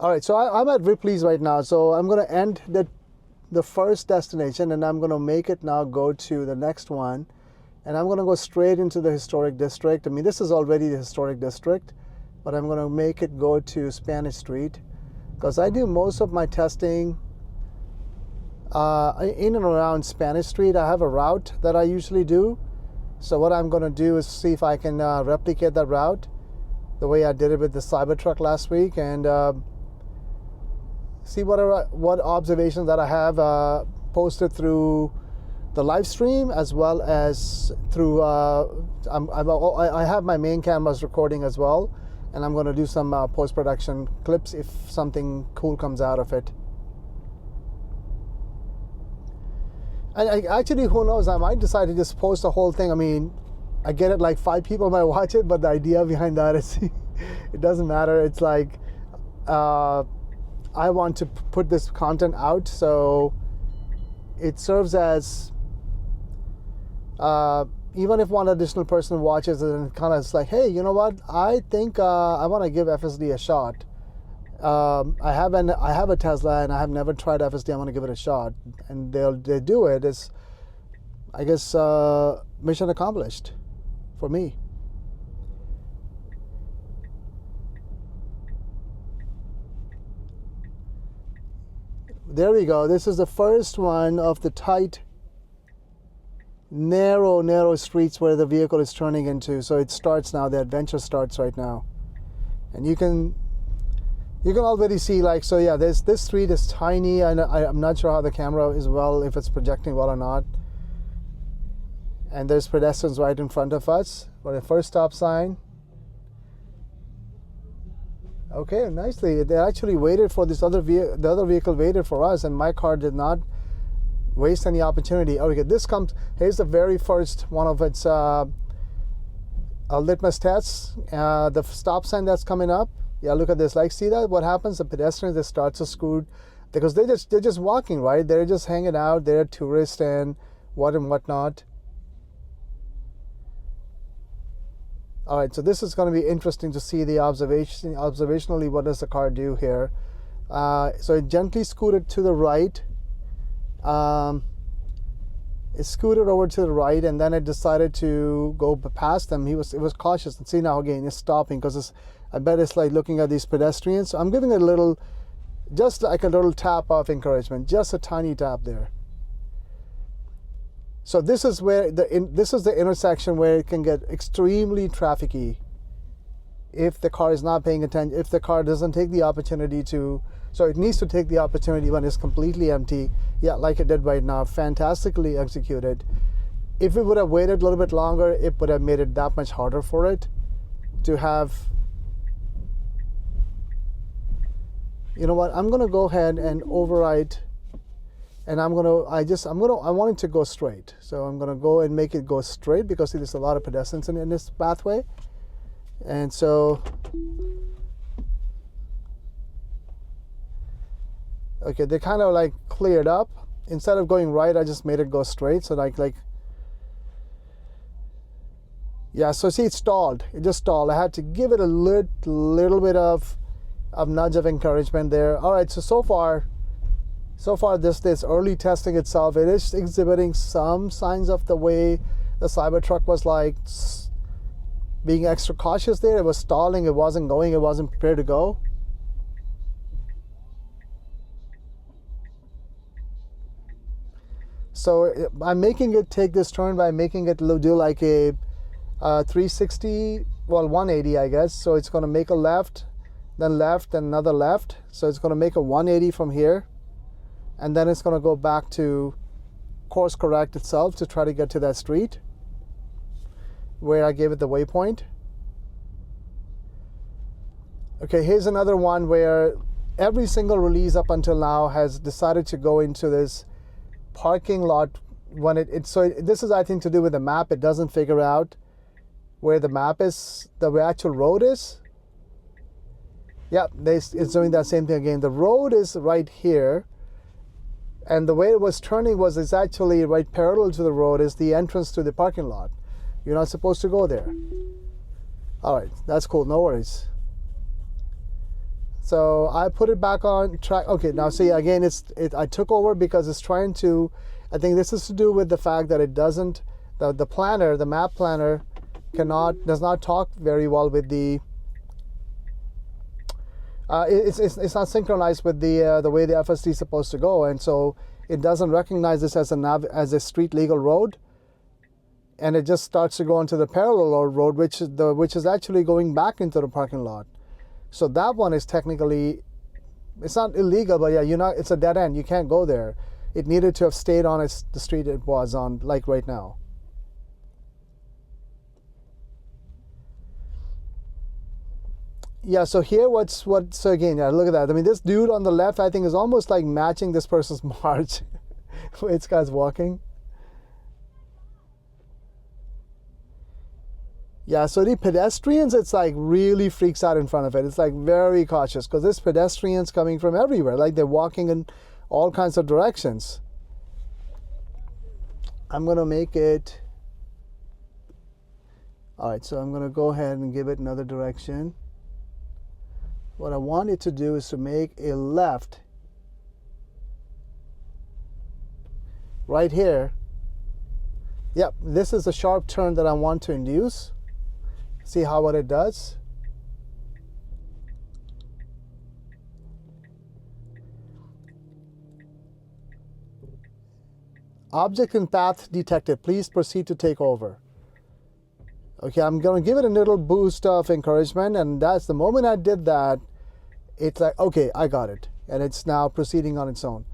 All right, so I'm at Ripley's right now. So I'm going to end the first destination, and I'm going to make it now go to the next one. And I'm going to go straight into the historic district. I mean, this is already the historic district, but I'm going to make it go to Spanish Street, because I do most of my testing in and around Spanish Street. I have a route that I usually do. So what I'm going to do is see if I can replicate that route the way I did it with the Cybertruck last week, and see what observations that I have posted through the live stream, as well as through I have my main cameras recording as well, and I'm going to do some post-production clips if something cool comes out of it. And actually, who knows, I might decide to just post the whole thing. I mean, I get it, like 5 people might watch it, but the idea behind that is it doesn't matter. It's like I want to put this content out, so it serves as even if one additional person watches it and kind of is like, hey, you know what, I think I want to give FSD a shot. I have a Tesla and I have never tried FSD. I want to give it a shot, and they do it. It's, I guess, mission accomplished for me. There we go. This is the first one of the tight, narrow streets where the vehicle is turning into. So it starts now. The adventure starts right now, and you can already see, like, so yeah, this street is tiny. I'm not sure how the camera is if it's projecting well or not. And there's pedestrians right in front of us. For the first stop sign. Okay, nicely. They actually waited for this other vehicle. The other vehicle waited for us, and my car did not waste any opportunity. Okay, here's the very first one of its litmus tests. The stop sign that's coming up. Yeah, look at this. Like, see that? What happens? The pedestrians, they start to scoot, because they're just walking, right? They're just hanging out. They're tourists and whatnot. All right, so this is going to be interesting to see the observationally. What does the car do here? So it gently scooted to the right. It scooted over to the right, and then it decided to go past them. It was cautious. And see now again, it's stopping because I bet it's like looking at these pedestrians. So I'm giving it a little, just like a little tap of encouragement, just a tiny tap there. So this is where this is the intersection where it can get extremely trafficy if the car is not paying attention, if the car doesn't take the opportunity to. So it needs to take the opportunity when it's completely empty. Yeah, like it did right now. Fantastically executed. If it would have waited a little bit longer, it would have made it that much harder for it to have. You know what? I'm gonna go ahead and overwrite. And I want it to go straight. So I'm gonna go and make it go straight, because there's a lot of pedestrians in this pathway. And so, okay, they kind of like cleared up. Instead of going right, I just made it go straight. So like, yeah, so see, it stalled. It just stalled. I had to give it a little bit of nudge of encouragement there. All right, so far this early testing itself, it is exhibiting some signs of the way the Cybertruck was like being extra cautious there. It was stalling, it wasn't going, it wasn't prepared to go. So I'm making it take this turn by making it do like a 360, well, 180, I guess. So it's going to make a left, then another left. So it's going to make a 180 from here. And then it's going to go back to course correct itself to try to get to that street where I gave it the waypoint. Okay, here's another one where every single release up until now has decided to go into this parking lot when this is, I think, to do with the map. It doesn't figure out where the map is, the actual road is. Yep, it's doing that same thing again. The road is right here. And the way it was turning is actually right parallel to the road is the entrance to the parking lot. You're not supposed to go there. All right, that's cool, no worries. So I put it back on track. Okay, now see again, I took over because it's trying to. I think this is to do with the fact that it doesn't. The planner, the map planner, does not talk very well with the. It's not synchronized with the way the FSD is supposed to go, and so it doesn't recognize this as a street legal road, and it just starts to go into the parallel road, which is actually going back into the parking lot. So that one is technically, it's not illegal, but yeah, it's a dead end. You can't go there. It needed to have stayed on the street it was on, like right now. Yeah, so here so again, yeah, look at that. I mean, this dude on the left, I think, is almost like matching this person's march. This guy's walking. Yeah, so the pedestrians, it's like really freaks out in front of it. It's like very cautious because there's pedestrians coming from everywhere. Like they're walking in all kinds of directions. I'm going to make it. All right, so I'm going to go ahead and give it another direction. What I want it to do is to make a left right here. Yep, this is the sharp turn that I want to induce. See what it does. Object and path detected. Please proceed to take over. Okay, I'm going to give it a little boost of encouragement, and that's the moment I did that, it's like, okay, I got it. And it's now proceeding on its own.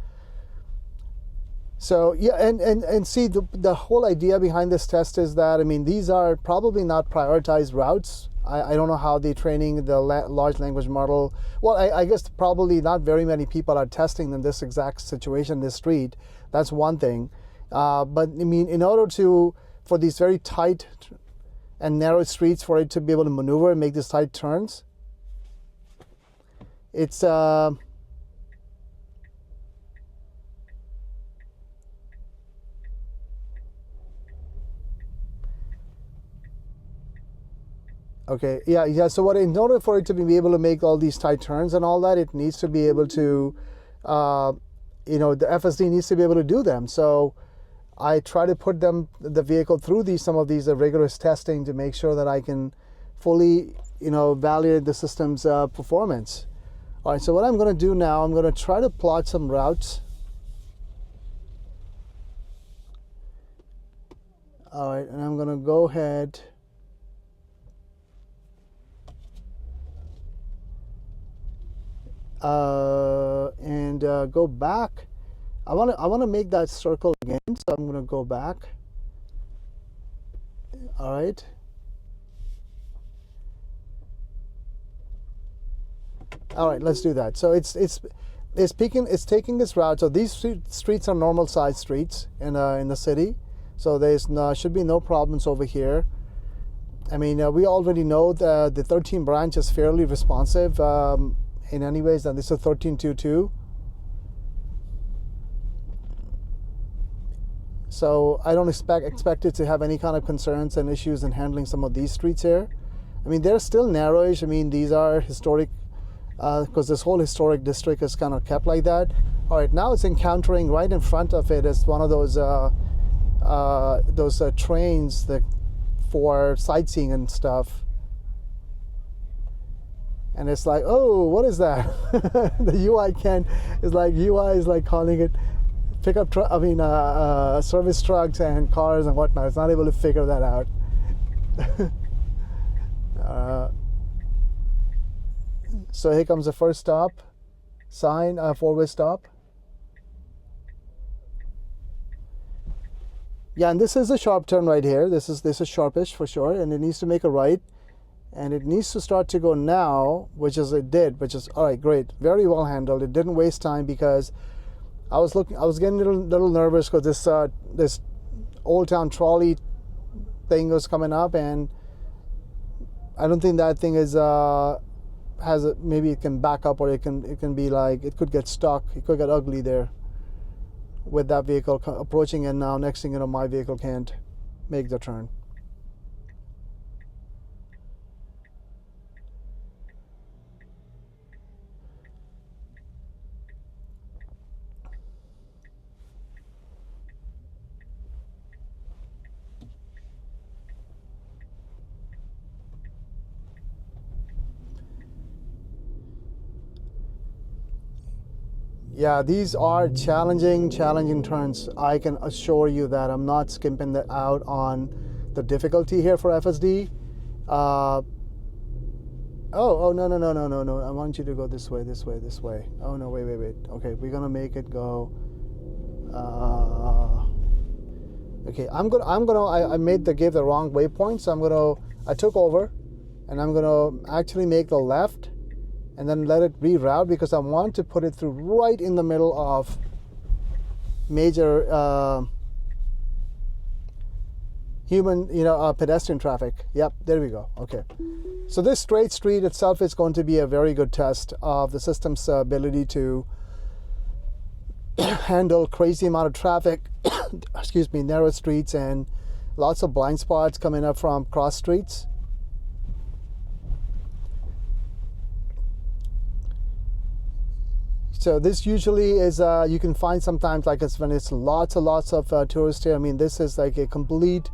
So, yeah, and see, the whole idea behind this test is that, I mean, these are probably not prioritized routes. I don't know how they're training the large language model. Well, I guess probably not very many people are testing in this exact situation, this street. That's one thing. But, I mean, in order for these very tight and narrow streets, for it to be able to maneuver and make these tight turns, it's okay, yeah. So in order for it to be able to make all these tight turns and all that, it needs to be able to, the FSD needs to be able to do them. So I try to put the vehicle through some of these rigorous testing to make sure that I can fully, validate the system's performance. All right, so what I'm going to do now, I'm going to try to plot some routes. All right, and I'm going to go ahead. And go back. I want to make that circle again, so I'm going to go back. All right. All right, let's do that. So it's taking this route. So these streets are normal size streets in the city, so there's should be no problems over here. I mean, we already know the 13 branch is fairly responsive in any ways, and this is 13.2.2. So I don't expect it to have any kind of concerns and issues in handling some of these streets here. I mean, they're still narrowish. I mean, these are historic, because this whole historic district is kind of kept like that. All right, now it's encountering right in front of it is one of those trains that for sightseeing and stuff. And it's like, oh, what is that? The UI is like calling it pickup truck. I mean, service trucks and cars and whatnot. It's not able to figure that out. So here comes the first stop sign, four-way stop. Yeah, and this is a sharp turn right here. This is sharpish for sure, and it needs to make a right, and it needs to start to go now, which is it did, which is all right, great, very well handled. It didn't waste time because I was getting a little nervous because this Old Town trolley thing was coming up, and I don't think that thing is maybe it can back up, or it can be like, it could get stuck, it could get ugly there with that vehicle approaching, and now next thing you know, my vehicle can't make the turn. Yeah, these are challenging turns. I can assure you that I'm not skimping out on the difficulty here for FSD. Oh, no. I want you to go this way. Oh, no, wait. Okay, we're gonna make it go. Okay, I gave the wrong waypoint, so I took over, and I'm gonna actually make the left, and then let it reroute because I want to put it through right in the middle of major pedestrian traffic. Yep, there we go. Okay, so this straight street itself is going to be a very good test of the system's ability to handle crazy amount of traffic, excuse me, narrow streets and lots of blind spots coming up from cross streets. So this usually is, you can find sometimes like when it's lots of tourists here. I mean, this is like a complete,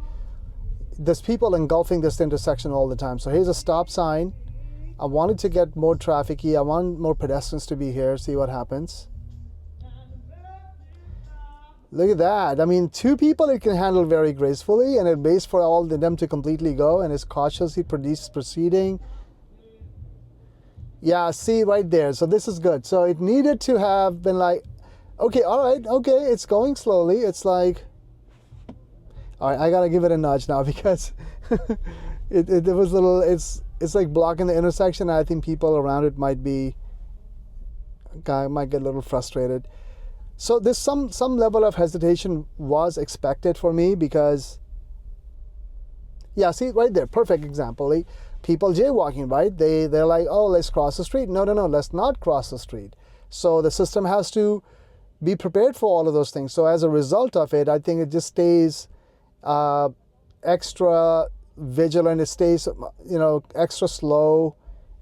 there's people engulfing this intersection all the time. So here's a stop sign. I wanted to get more traffic-y. I want more pedestrians to be here, see what happens. Look at that. I mean, 2 people it can handle very gracefully, and it waits for all of them to completely go and is cautiously proceeding. Yeah, see right there. So this is good. So it needed to have been like, okay, all right, okay, it's going slowly. It's like, all right, I gotta give it a nudge now because it was a little, it's like blocking the intersection. I think people around it might get a little frustrated. So there's some level of hesitation was expected for me because, yeah, see right there, perfect example. People jaywalking, right? They're like, oh, let's cross the street. No, let's not cross the street. So the system has to be prepared for all of those things. So as a result of it, I think it just stays extra vigilant. It stays, extra slow.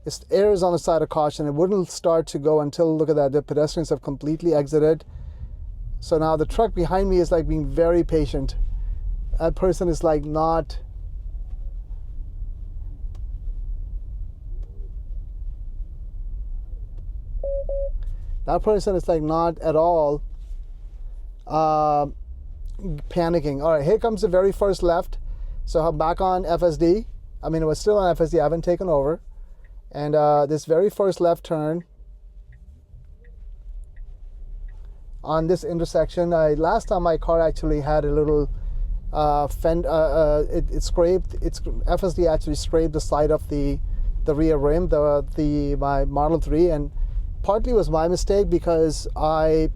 It errs on the side of caution. It wouldn't start to go until, look at that, the pedestrians have completely exited. So now the truck behind me is like being very patient. That person is like not. That person is like not at all panicking. All right, here comes the very first left. So I'm back on FSD. I mean, it was still on FSD. I haven't taken over. And this very first left turn on this intersection. Last time my car actually had a little FSD actually scraped the side of the rear rim, my Model 3, and partly was my mistake because I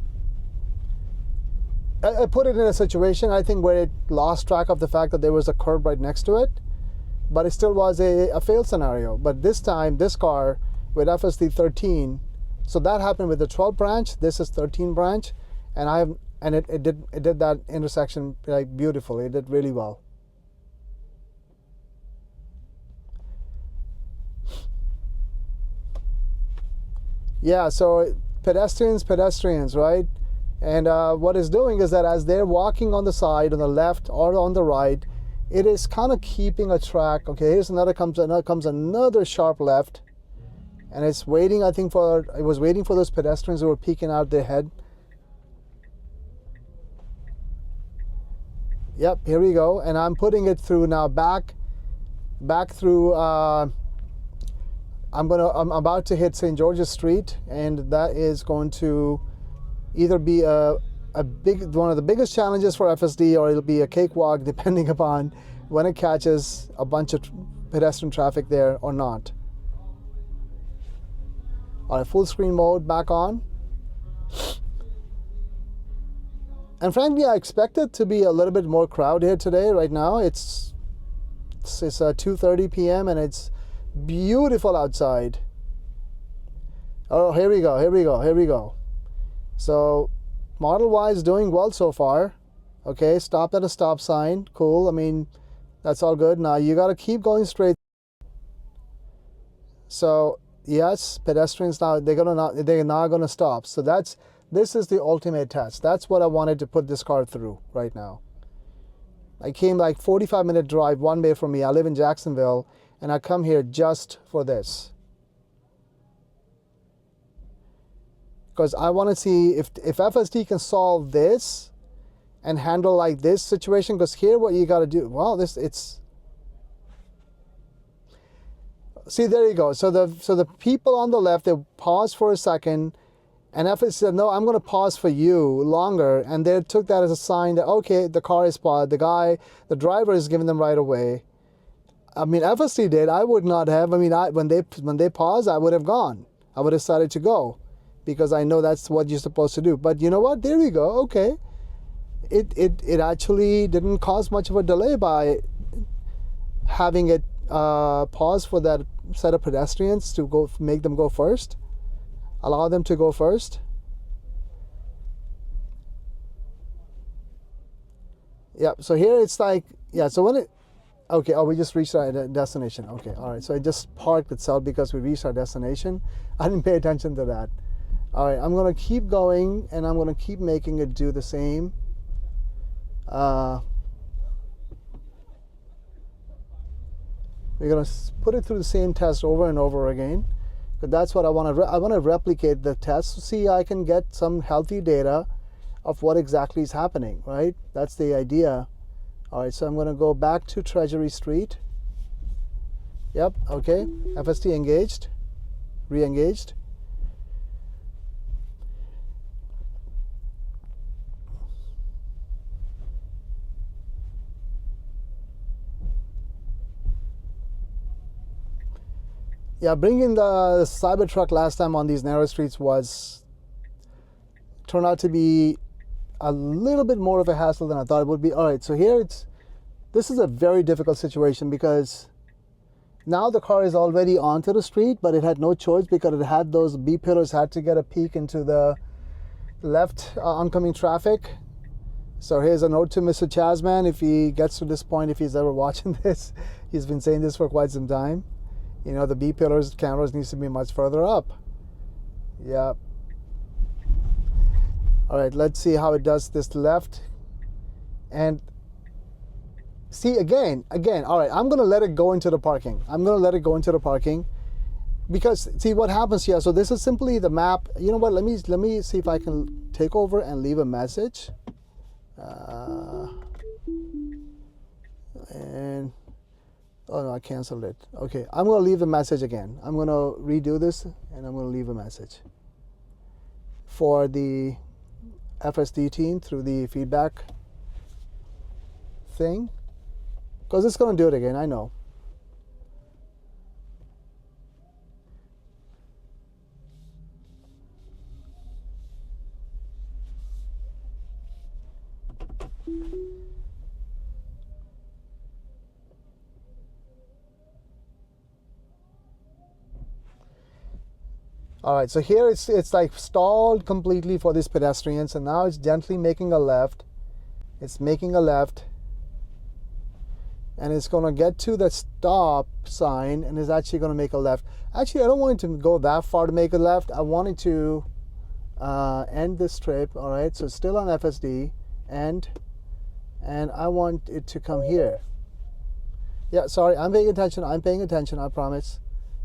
put it in a situation, I think, where it lost track of the fact that there was a curb right next to it, but it still was a fail scenario. But this time, this car with FSD 13, so that happened with the 12 branch. This is 13 branch, and it did that intersection like beautifully. It did really well. Yeah, so pedestrians, right? And what it's doing is that as they're walking on the side, on the left or on the right, it is kind of keeping a track. Okay, here's comes another sharp left, and it's waiting. I think it was waiting for those pedestrians who were peeking out their head. Yep, here we go, and I'm putting it through now back through. I'm about to hit St. George's Street, and that is going to either be one of the biggest challenges for FSD, or it'll be a cakewalk depending upon when it catches a bunch of pedestrian traffic there or not. All right, full screen mode back on. And frankly, I expected to be a little bit more crowd here today. Right now, it's 2:30 p.m. and it's beautiful outside. Oh, here we go. So Model Y is doing well so far. Okay, stopped at a stop sign. Cool. I mean, that's all good. Now you got to keep going straight. So yes, pedestrians now they're not gonna stop. So this is the ultimate test. That's what I wanted to put this car through right now. I came like 45-minute drive one way from me. I live in Jacksonville, and I come here just for this. because I want to see if FSD can solve this and handle like this situation. Because here what you got to do, well, see, there you go. So the people on the left, they pause for a second, and FSD said, no, I'm going to pause for you longer, and they took that as a sign that, okay, the car is paused, the driver is giving them right away. I mean, FSD did. I would not have. I mean, when they paused, I would have gone. I would have started to go, because I know that's what you're supposed to do. But you know what? There we go. Okay, it actually didn't cause much of a delay by having it pause for that set of pedestrians to go, make them go first, allow them to go first. Yep. So here it's like, yeah. So when it, okay, oh, we just reached our destination. Okay, all right. So it just parked itself because we reached our destination. I didn't pay attention to that. All right, I'm gonna keep going, and I'm gonna keep making it do the same. We're going to put it through the same test over and over again, because that's what I want to. I want to replicate the test to see I can get some healthy data of what exactly is happening, right? That's the idea. All right, so I'm going to go back to Treasury Street. Yep, okay. FSD engaged, re-engaged. Yeah, bringing the Cybertruck last time on these narrow streets turned out to be a little bit more of a hassle than I thought it would be. All right, so here this is a very difficult situation, because now the car is already onto the street, but it had no choice because it had those B pillars, had to get a peek into the left oncoming traffic. So here's a note to Mr. Chasman, if he gets to this point, if he's ever watching this. He's been saying this for quite some time. You know, the B pillars cameras needs to be much further up. Yeah. All right, let's see how it does this left. And see, again, all right, I'm going to let it go into the parking. Because see what happens here. So this is simply the map. You know what? Let me see if I can take over and leave a message. And oh no, I canceled it. Okay, I'm going to leave the message again. I'm going to redo this, and I'm going to leave a message for the FSD team through the feedback thing, because it's going to do it again, I know. All right, so here it's like stalled completely for these pedestrians, and now it's gently making a left. It's making a left, and it's going to get to the stop sign, and it's actually going to make a left. Actually, I don't want it to go that far to make a left. I want it to end this trip. All right, so it's still on FSD, and I want it to come here. Yeah, sorry, I'm paying attention. I promise.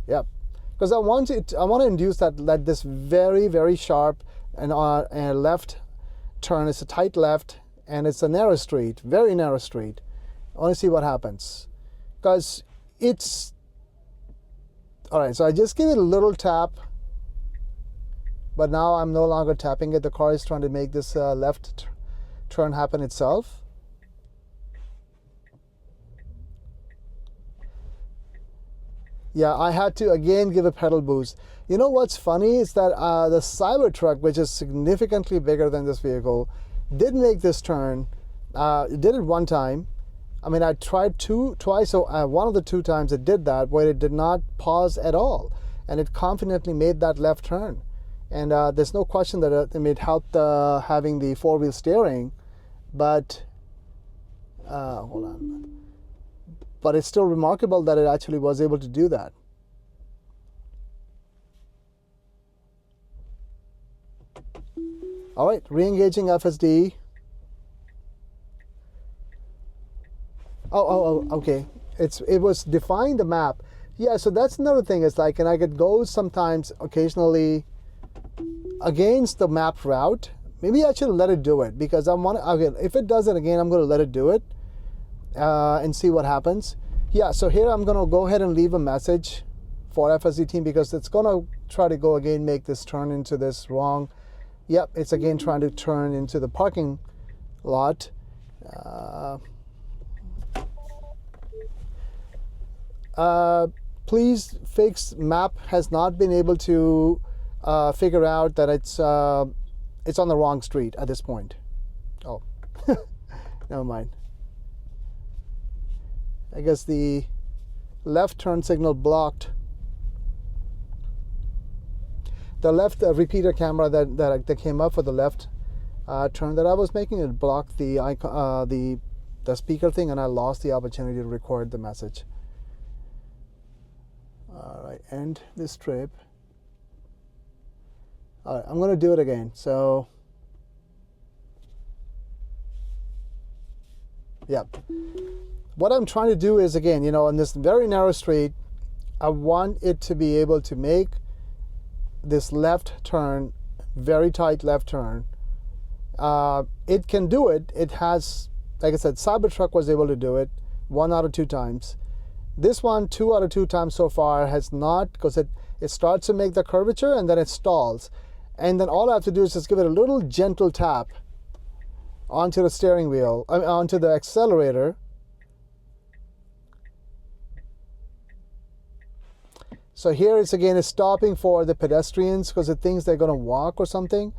Yep. Because I want to induce that this very, very sharp and left turn. It's a tight left, and it's a narrow street, very narrow street. I want to see what happens, because it's all right. So I just give it a little tap, but now I'm no longer tapping it. The car is trying to make this left turn happen itself. Yeah, I had to again give a pedal boost. You know what's funny is that the Cybertruck, which is significantly bigger than this vehicle, did make this turn. It did it one time. I mean, I tried twice. So one of the two times it did that, where it did not pause at all, and it confidently made that left turn. And there's no question that it helped having the four-wheel steering, but hold on. But it's still remarkable that it actually was able to do that. All right, re-engaging FSD. Oh, okay. It was defying the map. Yeah, so that's another thing. It's like, and I get go sometimes, occasionally, against the mapped route. Maybe I should let it do it because okay, if it does it again, I'm going to let it do it and see what happens. Yeah, so here I'm going to go ahead and leave a message for FSD team because it's going to try to go again, make this turn into this wrong. Yep, it's again trying to turn into the parking lot. Please fix map has not been able to figure out that it's on the wrong street at this point. Oh, never mind. I guess the left turn signal blocked. The left repeater camera that came up for the left turn that I was making, it blocked the icon, the speaker thing, and I lost the opportunity to record the message. All right, end this trip. All right, I'm going to do it again. So, yeah. What I'm trying to do is, again, you know, on this very narrow street, I want it to be able to make this left turn, very tight left turn. It can do it. It has, like I said, Cybertruck was able to do it 1 out of 2 times. This one, 2 out of 2 times so far, has not, because it starts to make the curvature and then it stalls. And then all I have to do is just give it a little gentle tap onto the steering wheel, onto the accelerator. So here it's again is stopping for the pedestrians because it thinks they're going to walk or something.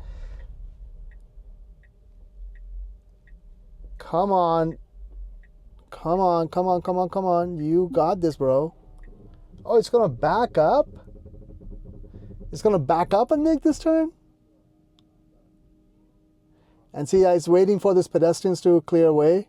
Come on. Come on, come on, come on, come on. You got this, bro. Oh, it's going to back up? It's going to back up and make this turn? And see, it's waiting for this pedestrians to clear away.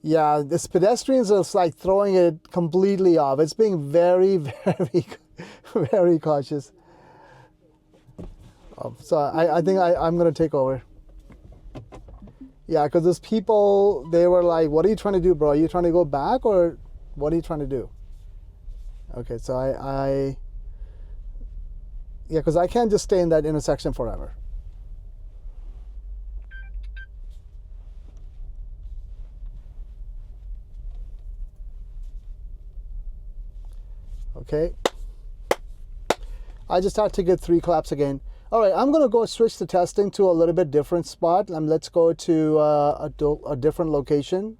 Yeah, this pedestrians are like throwing it completely off. It's being very, very, very cautious. So I think I'm going to take over. Yeah, because those people, they were like, what are you trying to do, bro? Are you trying to go back or what are you trying to do? Okay, so yeah, because I can't just stay in that intersection forever. Okay. I just had to get 3 claps again. All right, I'm going to go switch the testing to a little bit different spot. Let's go to a different location,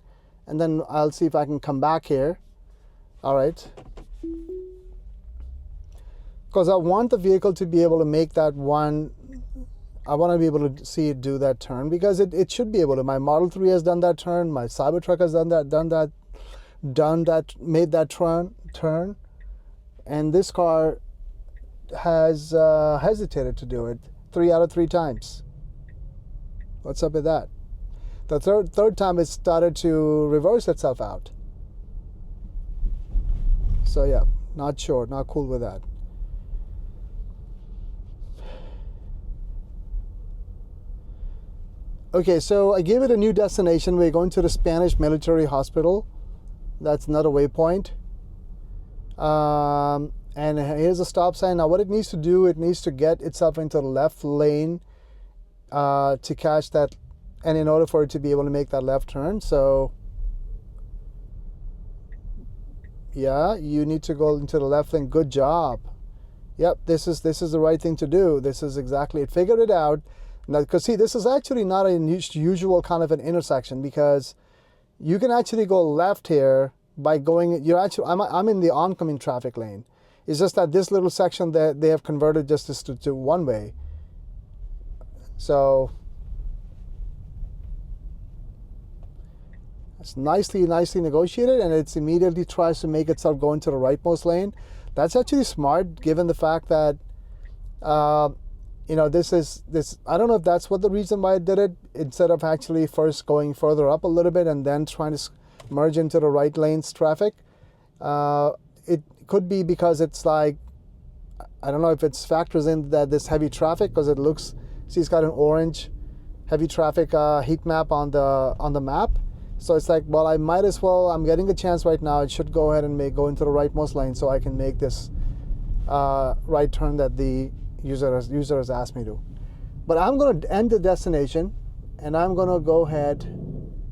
and then I'll see if I can come back here. All right. Because I want the vehicle to be able to make that one. I want to be able to see it do that turn because it should be able to. My Model 3 has done that turn. My Cybertruck has made that turn. And this car has hesitated to do it 3 out of 3 times. What's up with that? The third time it started to reverse itself out. So yeah, not sure, not cool with that. Okay, so I gave it a new destination. We're going to the Spanish military hospital. That's another waypoint. And here's a stop sign. Now what it needs to do, it needs to get itself into the left lane to catch that, and in order for it to be able to make that left turn. So yeah, you need to go into the left lane. Good job. Yep, this is the right thing to do. This is exactly it. Figured it out. Now, because see, this is actually not a usual kind of an intersection because you can actually go left here by going. I'm in the oncoming traffic lane. It's just that this little section that they have converted just to one way. So it's nicely negotiated, and it's immediately tries to make itself go into the rightmost lane. That's actually smart, given the fact that you know, this. I don't know if that's what the reason why it did it. Instead of actually first going further up a little bit and then trying to merge into the right lane's traffic. It could be because it's like, I don't know if it factors in that this heavy traffic, because it looks, see, it's got an orange heavy traffic heat map on the map. So it's like, well, I might as well, I'm getting a chance right now. I should go ahead and go into the rightmost lane so I can make this right turn that the user has asked me to. But I'm going to end the destination, and I'm going to go ahead.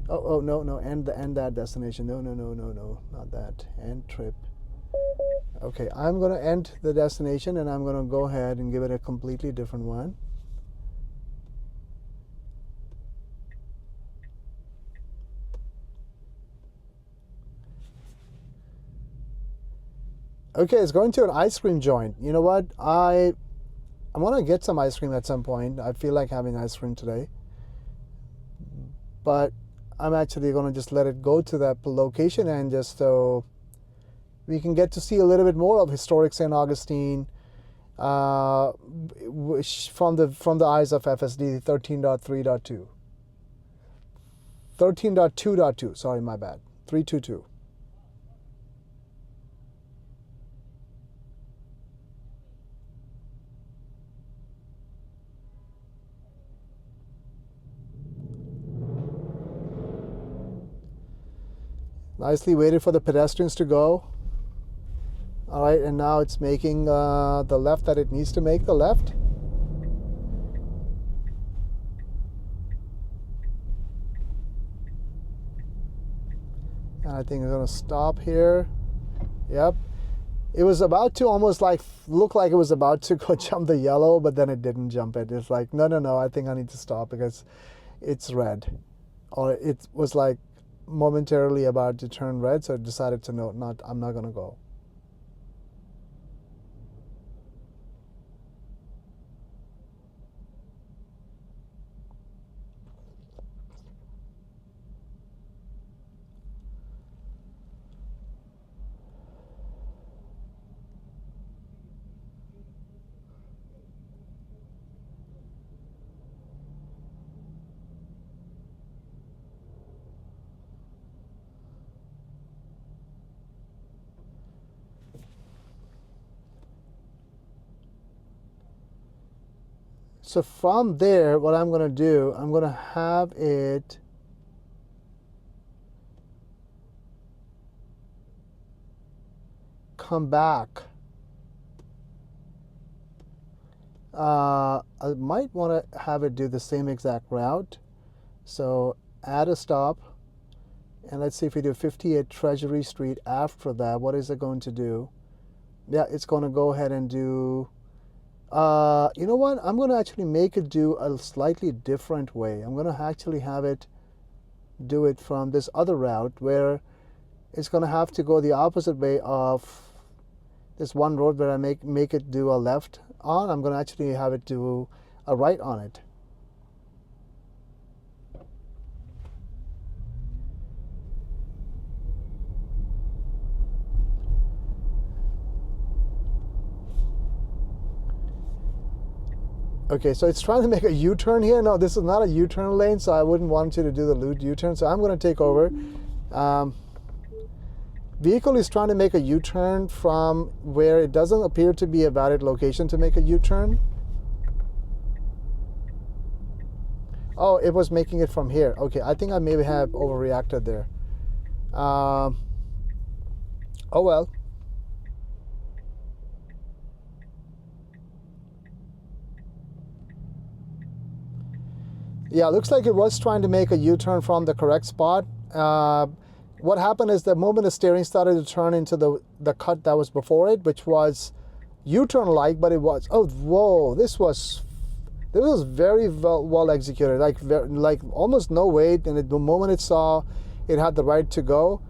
Oh no, end that destination. No, not that. End trip. Okay, I'm going to end the destination, and I'm going to go ahead and give it a completely different one. Okay, it's going to an ice cream joint. You know what? I want to get some ice cream at some point. I feel like having ice cream today. But I'm actually going to just let it go to that location, and just so we can get to see a little bit more of historic St. Augustine from the eyes of FSD 13.3.2. 13.2.2, sorry, my bad. 322. Nicely waited for the pedestrians to go. All right, and now it's making the left that it needs to make, the left. And I think I'm going to stop here. Yep. It was about to almost like look like it was about to go jump the yellow, but then it didn't jump it. It's like, no, I think I need to stop because it's red. Or it was like momentarily about to turn red, so I decided to I'm not going to go. So from there, what I'm going to do, I'm going to have it come back. I might want to have it do the same exact route. So add a stop, and let's see if we do 58 Treasury Street after that. What is it going to do? Yeah, it's going to go ahead and do, you know what? I'm going to actually make it do a slightly different way. I'm going to actually have it do it from this other route where it's going to have to go the opposite way of this one road where I make it do a left on. I'm going to actually have it do a right on it. Okay, so it's trying to make a U-turn here. No, this is not a U-turn lane, so I wouldn't want you to do the U-turn. So I'm going to take over. Vehicle is trying to make a U-turn from where it doesn't appear to be a valid location to make a U-turn. Oh, it was making it from here. Okay, I think I maybe have overreacted there. Oh well. Yeah, looks like it was trying to make a U-turn from the correct spot. What happened is the moment the steering started to turn into the cut that was before it, which was U-turn like, but it was, oh, whoa, this was very well executed, like almost no weight, and the moment it saw it had the right to go,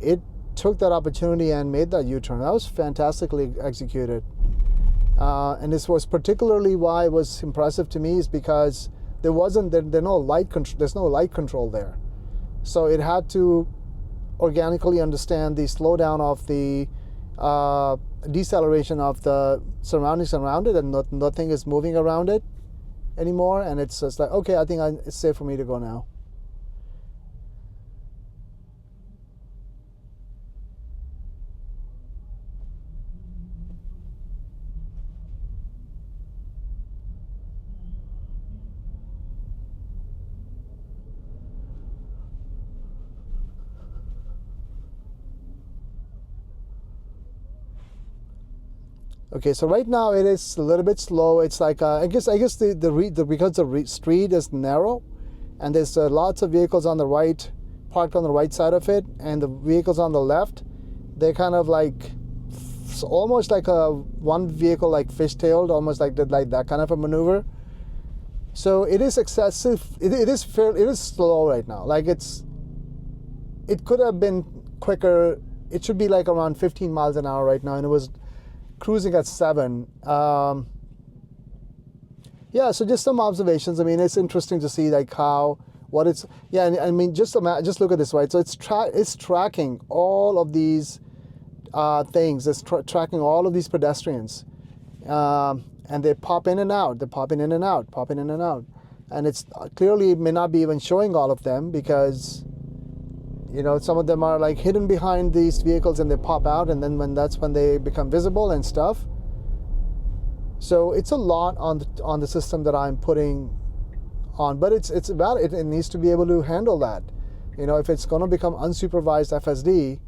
it took that opportunity and made that U-turn. That was fantastically executed. And this was particularly why it was impressive to me, is because there's no light control there. So it had to organically understand the slowdown of the deceleration of the surroundings around it, and nothing is moving around it anymore. And it's just like, okay, I think it's safe for me to go now. Okay, so right now it is a little bit slow. It's like I guess because the street is narrow, and there's lots of vehicles on the right, parked on the right side of it, and the vehicles on the left, they're kind of like almost like a one vehicle like fishtailed, almost like that kind of a maneuver. So it is excessive. It is slow right now. Like it could have been quicker. It should be like around 15 miles an hour right now, and it was cruising at 7. Yeah, so just some observations. I mean, it's interesting to see like and I mean, just look at this, right? So it's tracking all of these things. It's tracking all of these pedestrians, and they pop in and out. They're popping in and out, popping in and out, and it's clearly may not be even showing all of them because, you know, some of them are like hidden behind these vehicles and they pop out, and then that's when they become visible and stuff. So it's a lot on the system that I'm putting on, but it's about it. It needs to be able to handle that. You know, if it's going to become unsupervised FSD,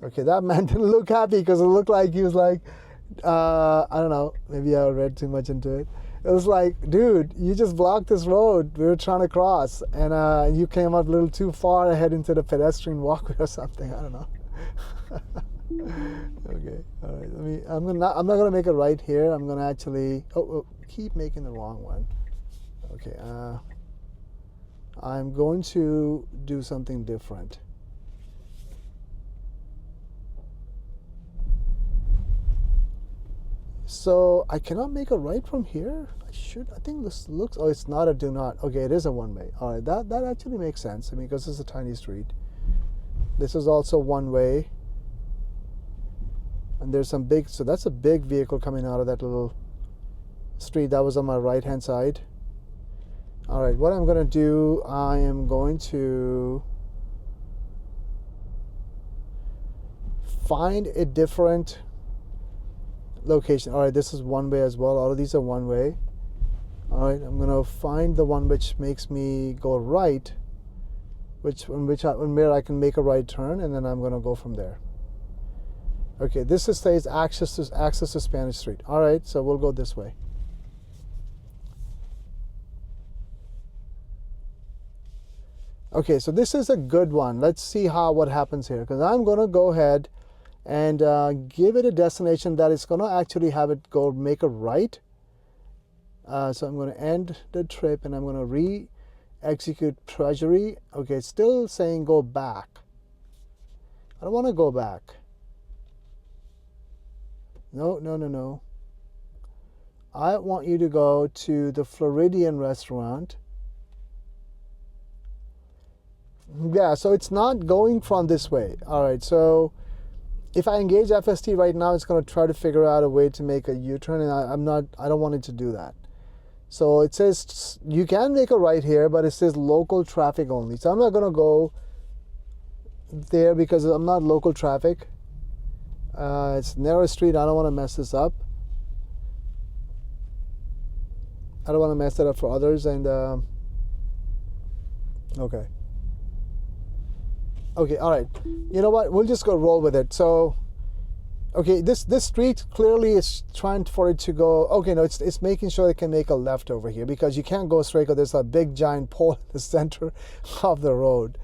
okay, that man didn't look happy because it looked like he was like, I don't know, maybe I read too much into it. It was like, dude, you just blocked this road we were trying to cross, and you came up a little too far ahead into the pedestrian walkway or something. I don't know. Okay, all right. I'm not gonna make a right here. I'm gonna actually keep making the wrong one. Okay. I'm going to do something different. So I cannot make a right from here. I think this looks. Oh, it's not a do not. Okay, it is a one way. All right, that actually makes sense. I mean, because it's a tiny street. This is also one way. And there's some big. So that's a big vehicle coming out of that little street. That was on my right hand side. All right, what I'm going to do, I am going to find a different location. All right, this is one way as well. All of these are one way. All right, I'm going to find the one which makes me go right, where I can make a right turn, and then I'm going to go from there. Okay, this says access to Spanish Street. All right, so we'll go this way. Okay, so this is a good one. Let's see what happens here, because I'm going to go ahead and give it a destination that is going to actually have it go make a right. So I'm going to end the trip, and I'm going to re-execute Treasury. Okay, it's still saying go back. I don't want to go back. No. I want you to go to the Floridian restaurant. Yeah, so it's not going from this way. All right, so if I engage FSD right now, it's going to try to figure out a way to make a U-turn, and I don't want it to do that. So it says you can make a right here, but it says local traffic only. So I'm not going to go there because I'm not local traffic. It's narrow street. I don't want to mess this up. I don't want to mess it up for others. And okay, all right. You know what? We'll just go roll with it. So, okay, this street clearly is trying for it to go. Okay, no, it's making sure it can make a left over here because you can't go straight because there's a big giant pole in the center of the road.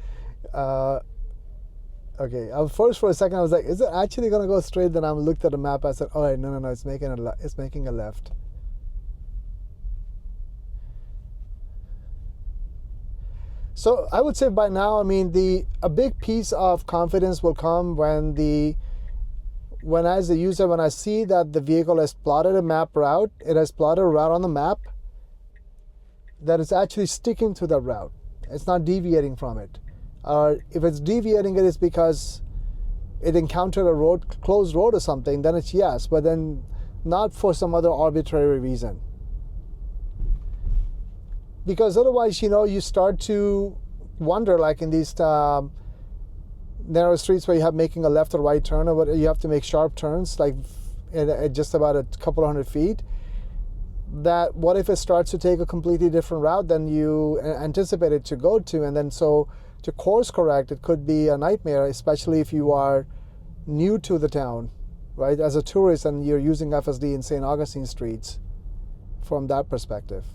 Okay, first for a second I was like, is it actually going to go straight? Then I looked at the map. I said, all right, no, it's making a left. So I would say by now, I mean, a big piece of confidence will come when as a user, when I see that the vehicle has plotted a route on the map, that it's actually sticking to the route. It's not deviating from it. Or if it's deviating, it is because it encountered a closed road or something, then it's yes, but then not for some other arbitrary reason. Because otherwise, you start to wonder, like in these narrow streets where you have making a left or right turn, or you have to make sharp turns, like at just about a couple of 100 feet. that what if it starts to take a completely different route than you anticipated to go to, and then so to course correct, it could be a nightmare, especially if you are new to the town, right, as a tourist, and you're using FSD in St. Augustine streets from that perspective.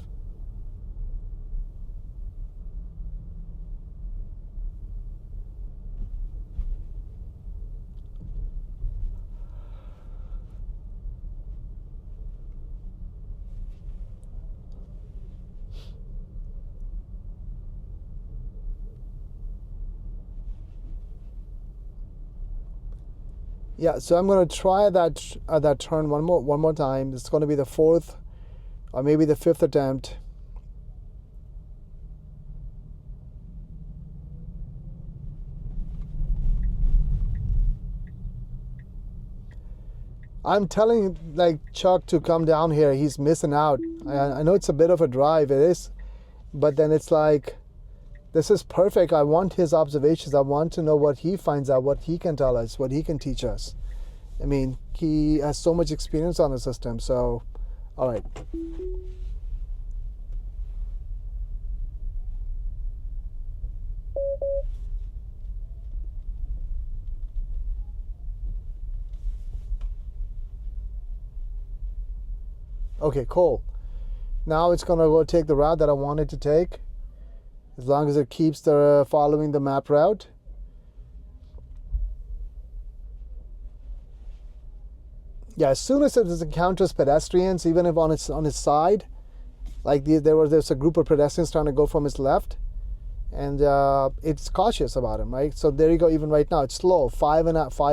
Yeah, so I'm going to try that turn one more time. It's going to be the fourth or maybe the fifth attempt. I'm telling like Chuck to come down here. He's missing out. I know it's a bit of a drive, it is, but then it's like, this is perfect. I want his observations. I want to know what he finds out, what he can tell us, what he can teach us. I mean, he has so much experience on the system. So, all right. Okay, cool. Now it's going to go take the route that I want it to take, as long as it keeps following the map route. Yeah, as soon as it encounters pedestrians, even if on its side, like there's a group of pedestrians trying to go from its left, and it's cautious about them, right? So there you go. Even right now, it's slow, 5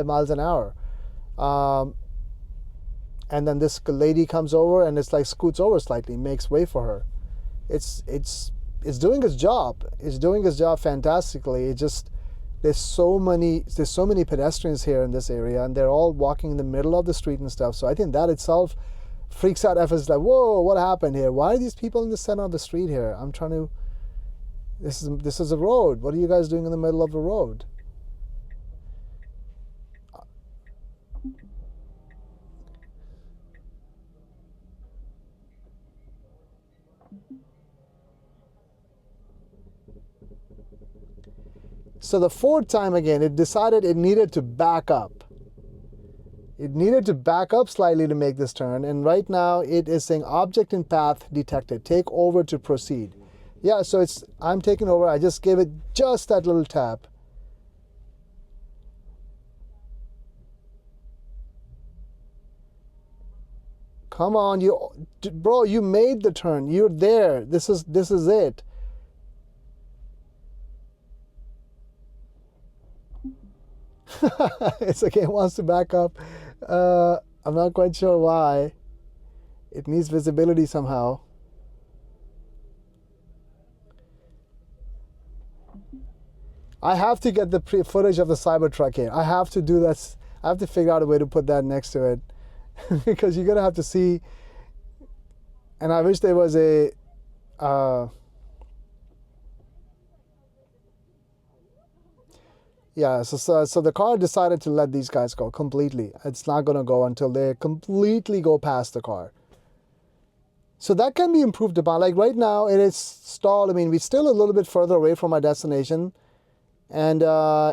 miles an hour, and then this lady comes over and it's like scoots over slightly, makes way for her. It's doing its job. It's doing its job fantastically. It just there's so many pedestrians here in this area, and they're all walking in the middle of the street and stuff. So I think that itself freaks out FS. Like, whoa, what happened here? Why are these people in the center of the street here? I'm trying to. This is a road. What are you guys doing in the middle of the road? So the fourth time again, it decided it needed to back up. It needed to back up slightly to make this turn. And right now it is saying object in path detected. Take over to proceed. Yeah, so I'm taking over. I just gave it just that little tap. Come on, bro, you made the turn. You're there. This is it. It's okay, it wants to back up. I'm not quite sure why. It needs visibility somehow. I have to get the footage of the Cybertruck here. I have to do that. I have to figure out a way to put that next to it. Because you're going to have to see. And I wish there was a... Yeah, so the car decided to let these guys go completely. It's not going to go until they completely go past the car. So that can be improved upon. Like right now, it is stalled. I mean, we're still a little bit further away from our destination. And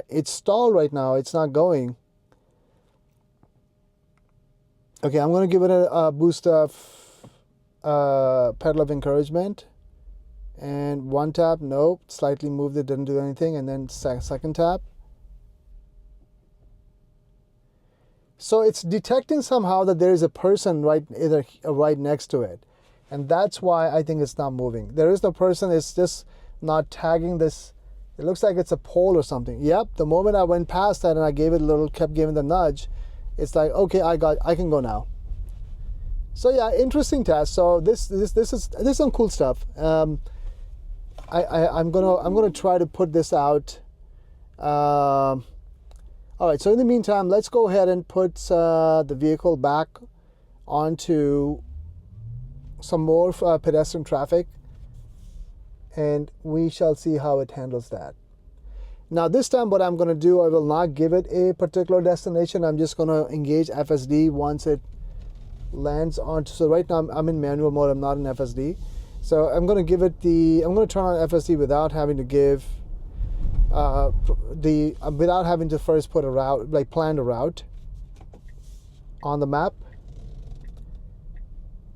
it's stalled right now. It's not going. Okay, I'm going to give it a boost of pedal of encouragement. And one tap, nope. Slightly moved it, didn't do anything. And then second tap. So it's detecting somehow that there is a person right next to it. And that's why I think it's not moving. There is no person, it's just not tagging this. It looks like it's a pole or something. Yep, the moment I went past that and I kept giving the nudge, it's like, okay, I can go now. So yeah, interesting test. So this is some cool stuff. I'm gonna try to put this out. All right, so in the meantime, let's go ahead and put the vehicle back onto some more pedestrian traffic, and we shall see how it handles that. Now this time what I'm going to do, I will not give it a particular destination. I'm just going to engage FSD once it lands onto, so right now I'm in manual mode, I'm not in FSD. So I'm going to give it I'm going to turn on FSD without having to give without having to first put a route, like plan a route on the map,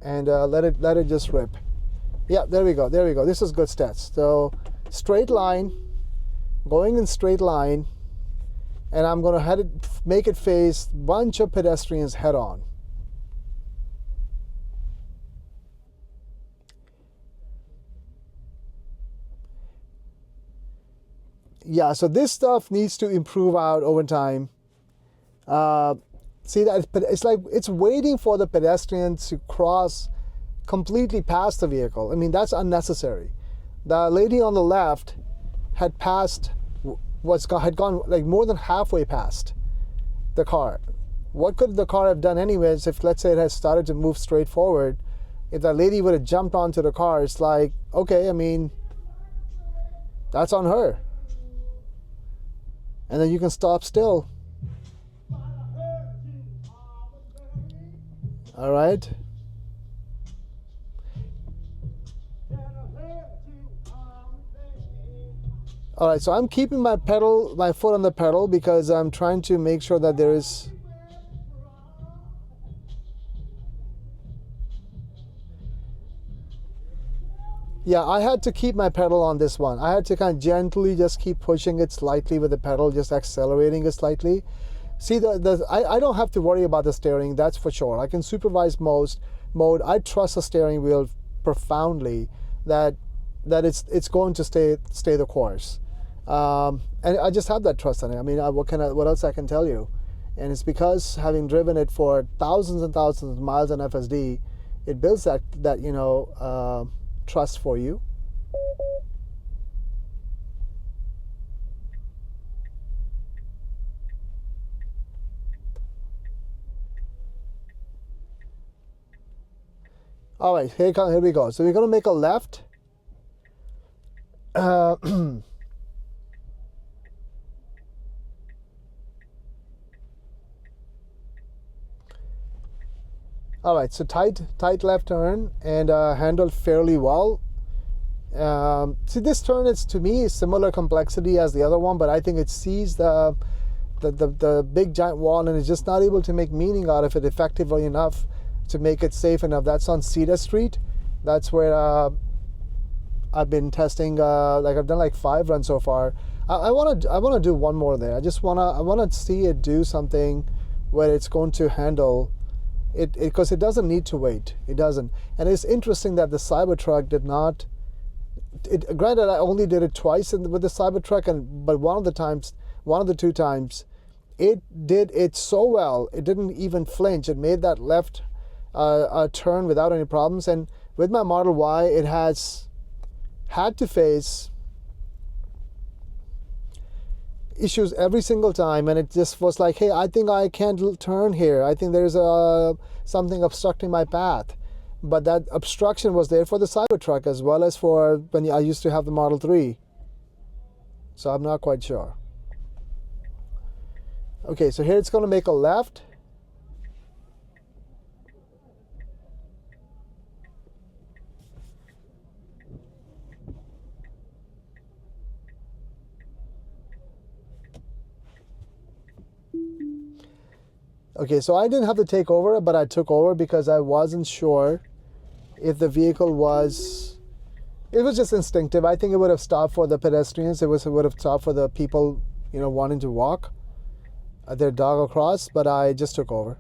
and let it just rip. Yeah, there we go. This is good stats. So straight line, going in straight line, and I'm going to make it face bunch of pedestrians head on. Yeah, so this stuff needs to improve out over time. See that it's like it's waiting for the pedestrian to cross completely past the vehicle. I mean, that's unnecessary. The lady on the left had passed, had gone like more than halfway past the car. What could the car have done anyways if, let's say, it had started to move straight forward? If that lady would have jumped onto the car, it's like, okay, I mean, that's on her. And then you can stop still. All right. All right, so I'm keeping my foot on the pedal because I'm trying to make sure that there is. Yeah, I had to keep my pedal on this one. I had to kind of gently just keep pushing it slightly with the pedal, just accelerating it slightly. See, I don't have to worry about the steering, that's for sure. I can supervise mode. I trust the steering wheel profoundly that it's going to stay the course. And I just have that trust in it. I mean, what else I can tell you? And it's because having driven it for thousands and thousands of miles on FSD, it builds that trust for you. All right, here we go. So we're going to make a left. All right, so tight left turn and handled fairly well. See, this turn is, to me, similar complexity as the other one, but I think it sees the big giant wall and is just not able to make meaning out of it effectively enough to make it safe enough. That's on Cita Street. That's where I've been testing. Like I've done like 5 runs so far. I want to do one more there. I want to see it do something where it's going to handle it, because it doesn't need to wait. It doesn't. And it's interesting that the Cybertruck did not. Granted, I only did it twice with the Cybertruck, but one of the 2 times, it did it so well. It didn't even flinch. It made that left turn without any problems. And with my Model Y, it has had to face issues every single time, and it just was like, hey, I think I can't turn here. I think there's something obstructing my path. But that obstruction was there for the Cybertruck as well as for when I used to have the Model 3. So I'm not quite sure. Okay, so here it's going to make a left. Okay, so I didn't have to take over, but I took over because I wasn't sure if the vehicle was. It was just instinctive. I think it would have stopped for the pedestrians. It would have stopped for the people, wanting to walk their dog across, but I just took over.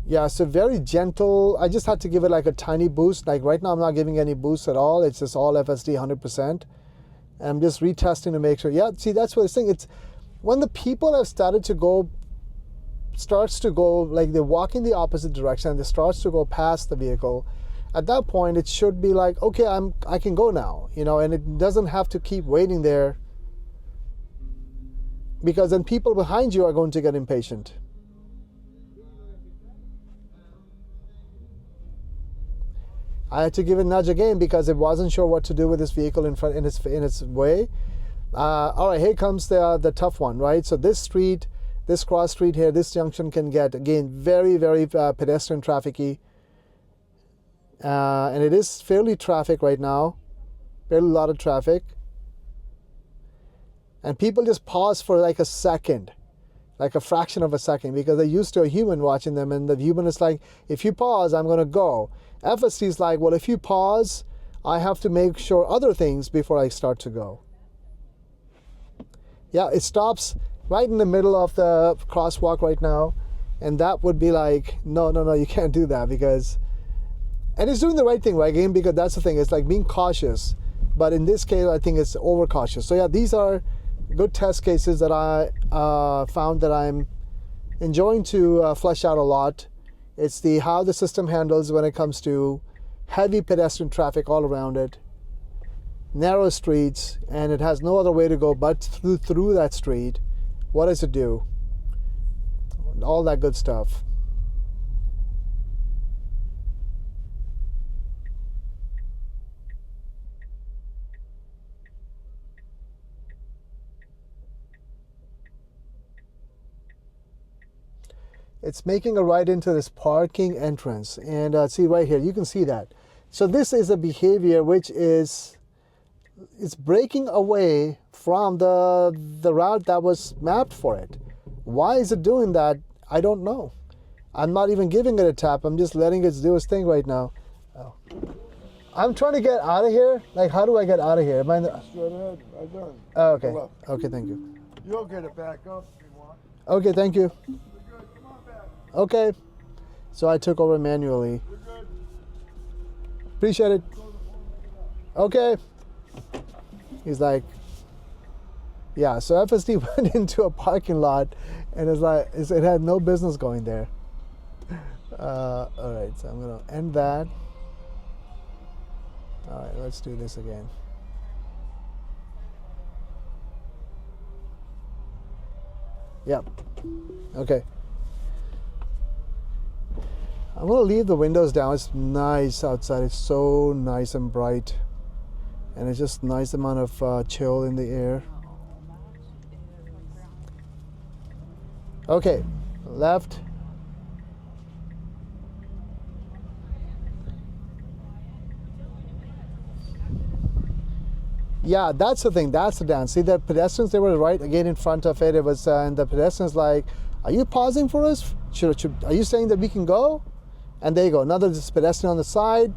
Yeah, so very gentle. I just had to give it like a tiny boost. Like right now I'm not giving any boost at all. It's just all FSD 100%. And I'm just retesting to make sure. Yeah, see, that's what it's saying. It's when the people have starts to go, like they're walking the opposite direction and it starts to go past the vehicle. At that point, it should be like, okay, I can go now, and it doesn't have to keep waiting there, because then people behind you are going to get impatient. I had to give it a nudge again because it wasn't sure what to do with this vehicle in its way. All right, here comes the tough one, right? So this street, this cross street here, this junction can get, again, very, very pedestrian trafficy. And it is fairly traffic right now, fairly a lot of traffic. And people just pause for like a second, like a fraction of a second, because they're used to a human watching them, and the human is like, if you pause, I'm going to go. FSD is like, well, if you pause, I have to make sure other things before I start to go. Yeah, it stops right in the middle of the crosswalk right now, and that would be like, no, no, no, you can't do that, because, and it's doing the right thing, right, again, because that's the thing, it's like being cautious, but in this case, I think it's overcautious. So yeah, these are good test cases that I found that I'm enjoying to flesh out a lot. It's the how the system handles when it comes to heavy pedestrian traffic all around it, narrow streets, and it has no other way to go but through that street. What does it do? All that good stuff. It's making a right into this parking entrance, and see right here, you can see that. So this is a behavior which is, it's breaking away from the route that was mapped for it. Why is it doing that? I don't know. I'm not even giving it a tap. I'm just letting it do its thing right now. Oh. I'm trying to get out of here. Like, how do I get out of here? Am I in the... Straight ahead, right done. Oh, okay. Okay, thank you. You'll get it back up if you want. Okay, thank you. You're good. Come on back. Okay. So I took over manually. You're good. Appreciate it. Okay. He's like, yeah, so FSD went into a parking lot, and it's like, it had no business going there. All right, so I'm going to end that. All right, let's do this again. Yep. Okay. I'm going to leave the windows down. It's nice outside. It's so nice and bright. And it's just nice amount of chill in the air. Okay, left. Yeah, that's the thing. That's the dance. See, the pedestrians, they were right again in front of it. It was, and the pedestrians like, "Are you pausing for us? Are you saying that we can go?" And there you go. Another pedestrian on the side,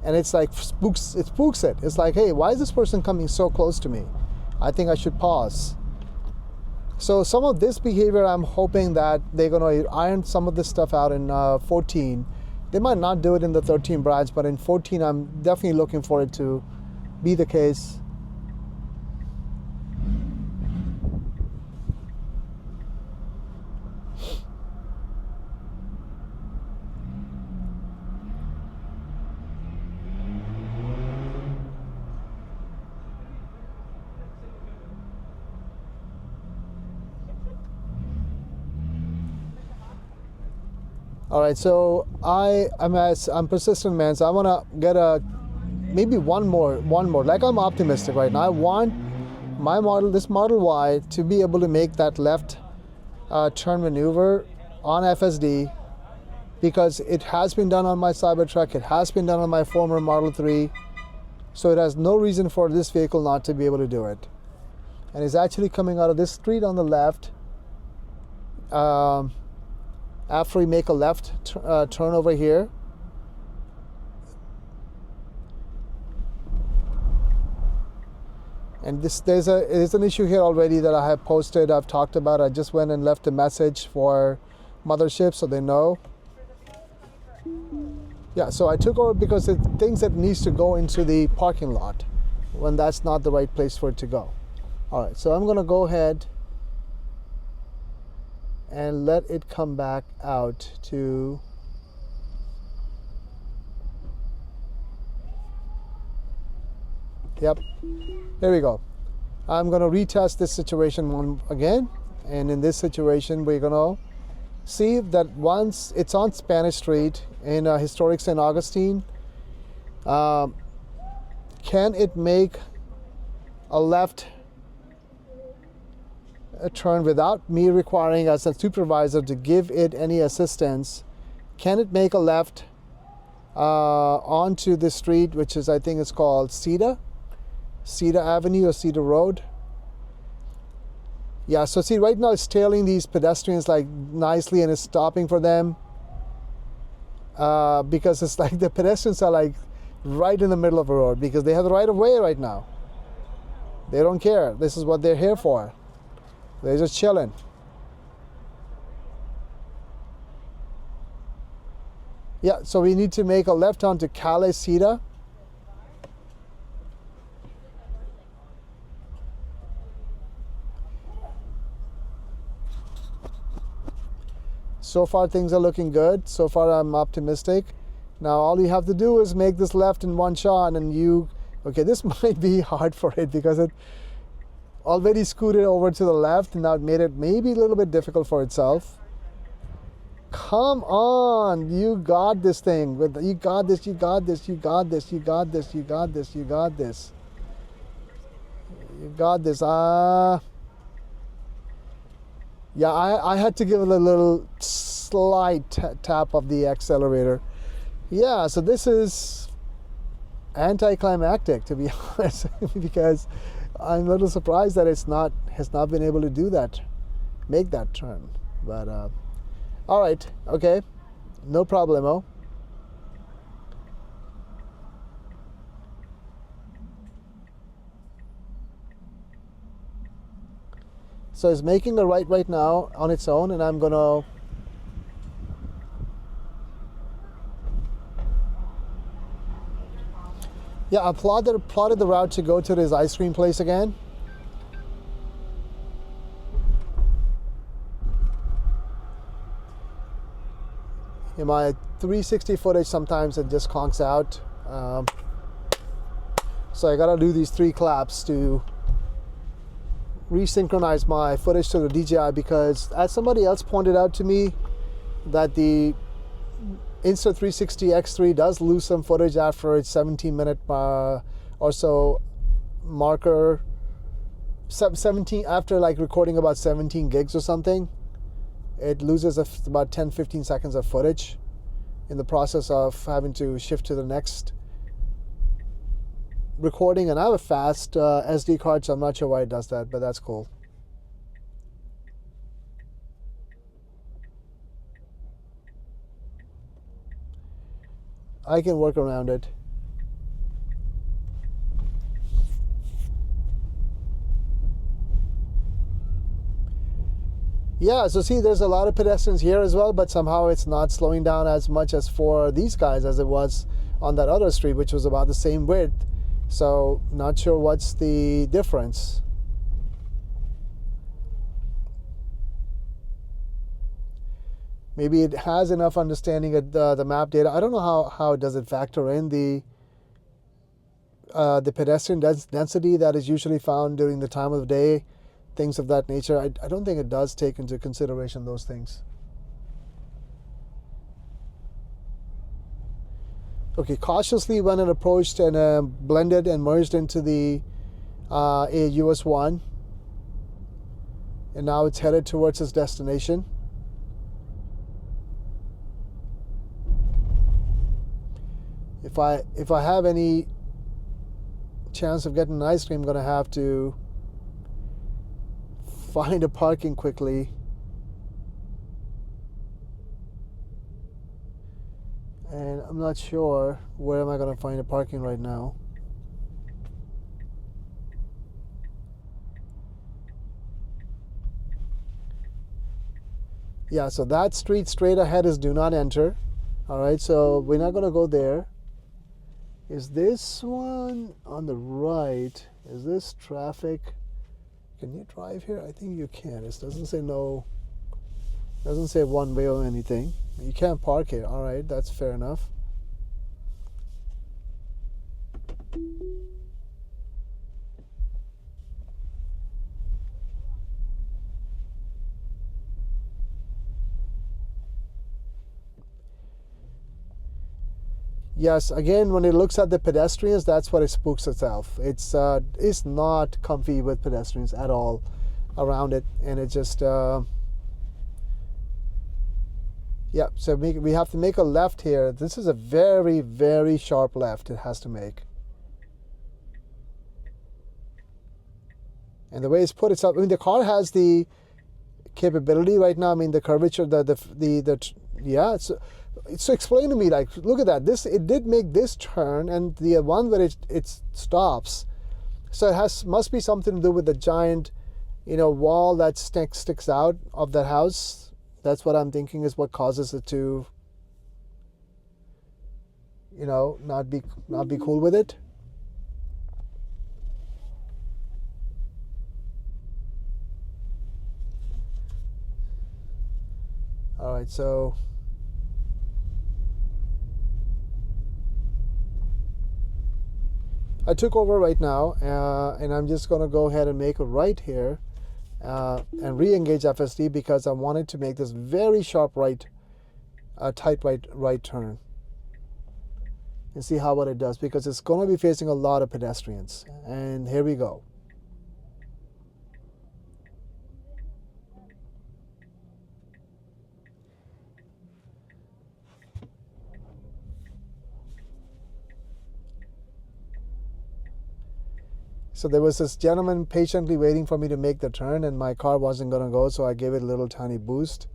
and it's like spooks. It spooks it. It's like, hey, why is this person coming so close to me? I think I should pause. So some of this behavior, I'm hoping that they're going to iron some of this stuff out in 14. They might not do it in the 13 branch, but in 14, I'm definitely looking for it to be the case. All right, so I'm persistent, man. So I want to get maybe one more. Like, I'm optimistic right now. I want this Model Y, to be able to make that left turn maneuver on FSD, because it has been done on my Cybertruck. It has been done on my former Model 3. So it has no reason for this vehicle not to be able to do it. And it's actually coming out of this street on the left. After we make a left turn over here. And there's an issue here already that I have posted, I've talked about. I just went and left a message for Mothership so they know. Yeah, so I took over because it thinks it needs to go into the parking lot when that's not the right place for it to go. All right, so I'm going to go ahead and let it come back out to yep, here we go. I'm going to retest this situation again, and in this situation we're going to see that once it's on Spanish Street in historic St. Augustine, can it make a left a turn without me requiring as a supervisor to give it any assistance, can it make a left onto the street, which is, I think it's called Cita Avenue or Cita Road? Yeah, so see, right now it's tailing these pedestrians like nicely and it's stopping for them because it's like the pedestrians are like right in the middle of the road because they have the right of way right now. They don't care. This is what they're here for. They're just chilling. Yeah, so we need to make a left onto Calle Cita. So far things are looking good. So far I'm optimistic. Now all you have to do is make this left in one shot and you, okay, this might be hard for it because it already scooted over to the left and now it made it maybe a little bit difficult for itself. Come on, you got this thing. You got this, you got this, you got this, you got this, you got this, you got this. You got this. Yeah, I had to give it a little slight tap of the accelerator. Yeah, so this is anticlimactic, to be honest, because I'm a little surprised that has not been able to do that, make that turn. But all right, okay, no problemo. So it's making a right now on its own, and I'm gonna I plotted the route to go to this ice cream place again. In my 360 footage, sometimes it just conks out. So I gotta do these 3 claps to resynchronize my footage to the DJI because, as somebody else pointed out to me, that the Insta360 X3 does lose some footage after its 17-minute or so marker. 17 after like recording about 17 gigs or something, it loses about 10-15 seconds of footage in the process of having to shift to the next recording. And I have a fast SD card, so I'm not sure why it does that, but that's cool. I can work around it. Yeah, so see, there's a lot of pedestrians here as well, but somehow it's not slowing down as much as for these guys as it was on that other street, which was about the same width. So not sure what's the difference. Maybe it has enough understanding of the map data. I don't know how does it factor in the pedestrian density that is usually found during the time of the day, things of that nature. I don't think it does take into consideration those things. Okay, cautiously when it approached and blended and merged into the US 1, and now it's headed towards its destination. If I have any chance of getting an ice cream, I'm gonna have to find a parking quickly. And I'm not sure where am I gonna find a parking right now. Yeah, so that street straight ahead is do not enter. All right, so we're not gonna go there. Is this one on the right? Is this traffic? Can you drive here? I think you can. It doesn't say no. Doesn't say one way or anything. You can't park here. All right, that's fair enough. Yes, again, when it looks at the pedestrians, that's what it spooks itself. It's not comfy with pedestrians at all. around it, and it just yeah, so we have to make a left here. This is a very, very sharp left it has to make. And the way it's put, it's up. I mean, the car has the capability right now. I mean, the curvature, yeah. So explain to me, like, look at that. It did make this turn, and the one where it stops. So it must be something to do with the giant, wall that sticks out of that house. That's what I'm thinking is what causes it to, not be cool with it. All right, so I took over right now, and I'm just going to go ahead and make a right here. And re-engage FSD because I wanted to make this very sharp right, tight right turn, and see what it does, because it's going to be facing a lot of pedestrians. And here we go. So there was this gentleman patiently waiting for me to make the turn, and my car wasn't going to go, so I gave it a little tiny boost.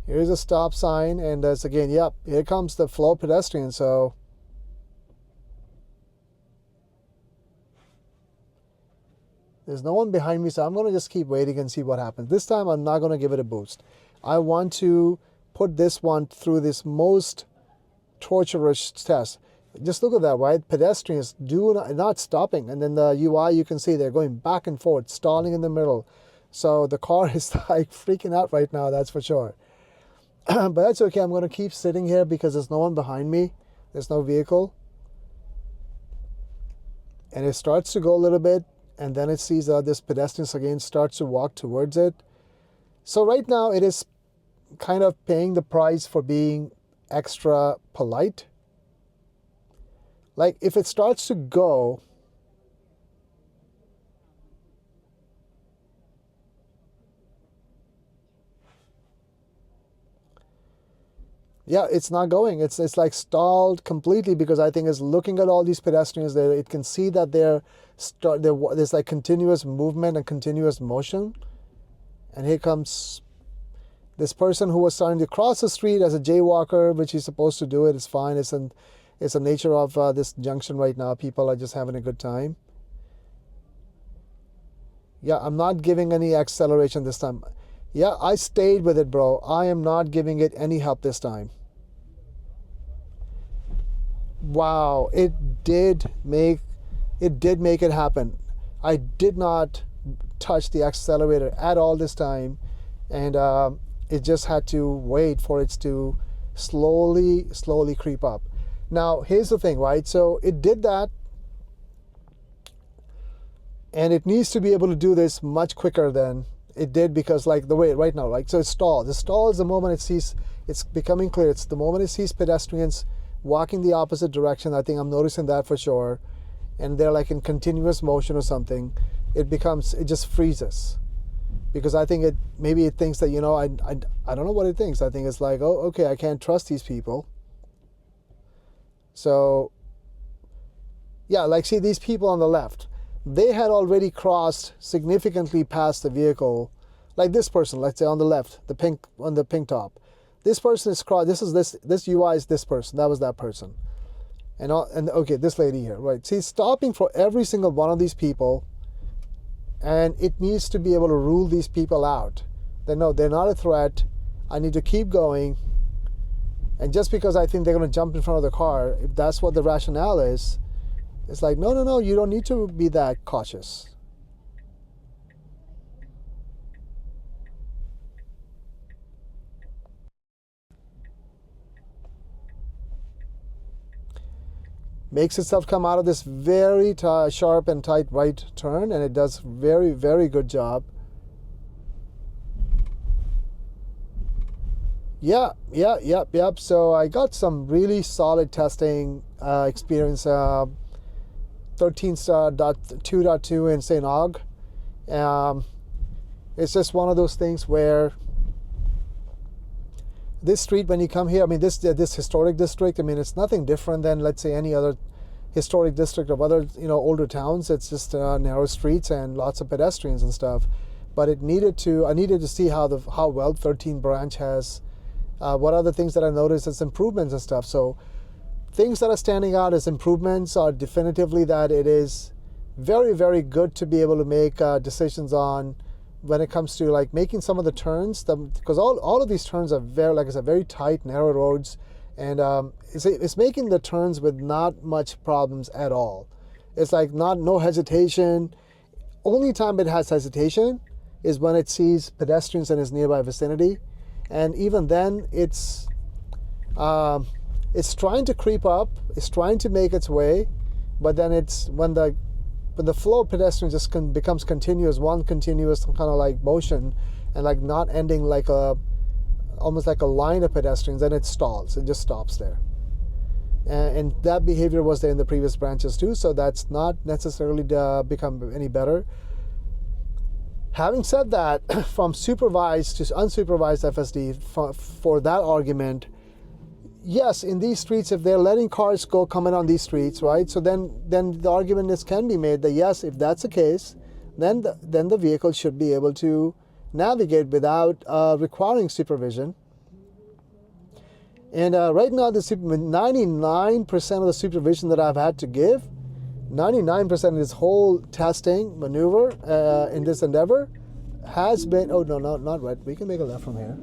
Here's a stop sign, and that's again, yep, here comes the flow of pedestrians. So there's no one behind me, so I'm going to just keep waiting and see what happens. This time I'm not going to give it a boost. I want to put this one through this most torturous test. Just look at that, right? Pedestrians not stopping, and then the UI, you can see they're going back and forth, stalling in the middle. So the car is like freaking out right now, that's for sure. But that's okay. I'm going to keep sitting here because there's no one behind me. There's no vehicle. And it starts to go a little bit, and then it sees this pedestrians again, starts to walk towards it. So right now it is kind of paying the price for being extra polite. Like if it starts to go, yeah, it's not going. It's like stalled completely, because I think it's looking at all these pedestrians there. It can see that there's like continuous movement and continuous motion. And here comes this person who was starting to cross the street as a jaywalker, which he's supposed to do it. It's fine. It's the nature of this junction right now. People are just having a good time. Yeah, I'm not giving any acceleration this time. Yeah, I stayed with it, bro. I am not giving it any help this time. Wow, it did make it happen. I did not touch the accelerator at all this time, and it just had to wait for it to slowly creep up. Now, here's the thing, right? So it did that, and it needs to be able to do this much quicker than it did, because like the way right now, like, so it's stalled. The stall is the moment it sees, it's becoming clear. It's the moment it sees pedestrians walking the opposite direction. I think I'm noticing that for sure. And they're like in continuous motion or something. It just freezes. Because I think maybe it thinks that, I don't know what it thinks. I think it's like, oh, okay, I can't trust these people. So, yeah, like, see these people on the left. They had already crossed significantly past the vehicle. Like this person, let's say on the left, on the pink top. This person is crossed. This UI is this person. That was that person. And okay, this lady here, right? See, stopping for every single one of these people. And it needs to be able to rule these people out. They know they're not a threat. I need to keep going. And just because I think they're going to jump in front of the car, if that's what the rationale is, it's like, no, you don't need to be that cautious. Makes itself come out of this very sharp and tight right turn, and it does very, very good job. Yep. So I got some really solid testing experience. 13.2.2 in St. Aug. It's just one of those things where this street, when you come here, I mean, this historic district, I mean, it's nothing different than, let's say, any other historic district of other, older towns. It's just narrow streets and lots of pedestrians and stuff. But I needed to see how well 13 branch has, what other things that I noticed as improvements and stuff. So things that are standing out as improvements are definitively that it is very, very good to be able to make decisions on when it comes to like making some of the turns, because all of these turns are very, like I said, very tight, narrow roads, and it's making the turns with not much problems at all. It's like no hesitation. Only time it has hesitation is when it sees pedestrians in its nearby vicinity, and even then it's trying to creep up, it's trying to make its way, but then it's when the flow of pedestrians just becomes continuous, one continuous kind of like motion, and like not ending like almost like a line of pedestrians, and it stalls. It just stops there. And that behavior was there in the previous branches too, so that's not necessarily become any better. Having said that, from supervised to unsupervised FSD, for that argument, yes, in these streets, if they're letting cars come in on these streets, right? So then the argument can be made that yes, if that's the case, then the vehicle should be able to navigate without requiring supervision. And right now, 99% of the supervision that I've had to give, 99% of this whole testing maneuver in this endeavor has been, oh no, not right. We can make a left from here.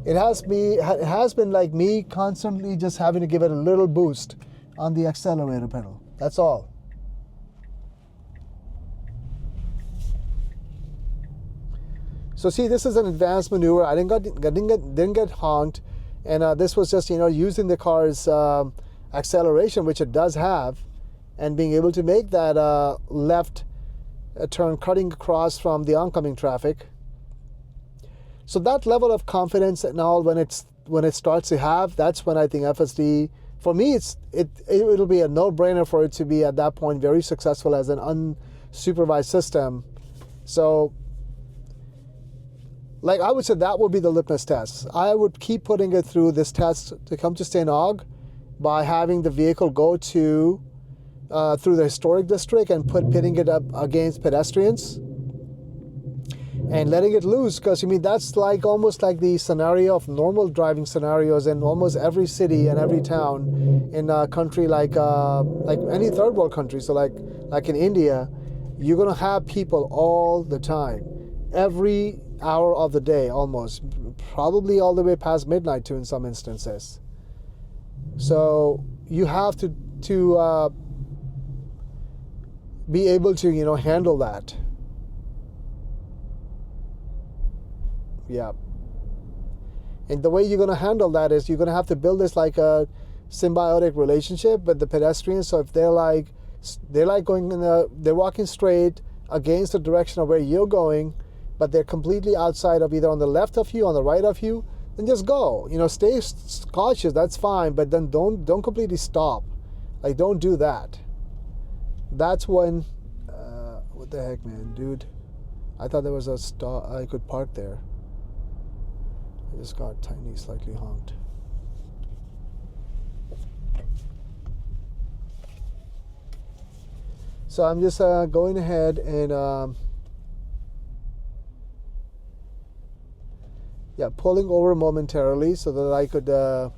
It has been like me constantly just having to give it a little boost on the accelerator pedal. That's all. So see, this is an advanced maneuver. I didn't get honked, and this was just using the car's acceleration, which it does have, and being able to make that left turn cutting across from the oncoming traffic. So that level of confidence and all, when it starts to have, that's when I think FSD, for me, it'll be a no-brainer for it to be at that point very successful as an unsupervised system. So, like I would say, that would be the litmus test. I would keep putting it through this test to come to St. Aug by having the vehicle go through the historic district and pitting it up against pedestrians and letting it loose, because that's like almost like the scenario of normal driving scenarios in almost every city and every town in a country like any third world country. So like in India, you're gonna have people all the time, every hour of the day, almost, probably all the way past midnight too in some instances. So you have to be able to handle that. Yeah. And the way you're going to handle that is you're going to have to build this like a symbiotic relationship with the pedestrians. So if they're walking straight against the direction of where you're going, but they're completely outside of either on the left of you, on the right of you, then just go. Stay cautious. That's fine, but then don't completely stop. Like, don't do that. That's when, what the heck, man, dude? I thought there was a stop. I could park there. I just got slightly honked. So I'm just going ahead and pulling over momentarily so that I could turn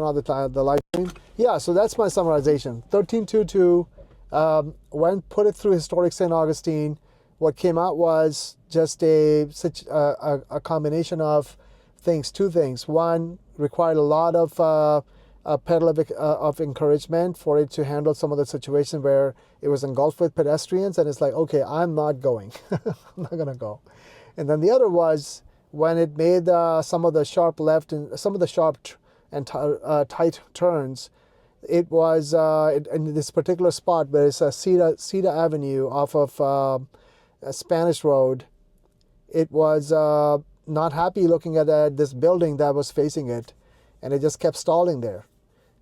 on the light screen. Yeah, so that's my summarization. 13.2.2 put it through historic St. Augustine. What came out was just a combination of two things. One, required a lot of pedal of encouragement for it to handle some of the situation where it was engulfed with pedestrians, and it's like, okay, I'm not going. I'm not gonna go. And then the other was when it made some of the sharp left and some of the sharp and tight turns. It was in this particular spot where it's Cita Avenue off of Spanish Road. It was not happy looking at this building that was facing it, and it just kept stalling there.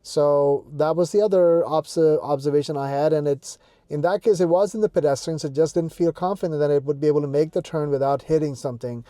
So that was the other observation I had, and in that case it was in the pedestrians. It just didn't feel confident that it would be able to make the turn without hitting something.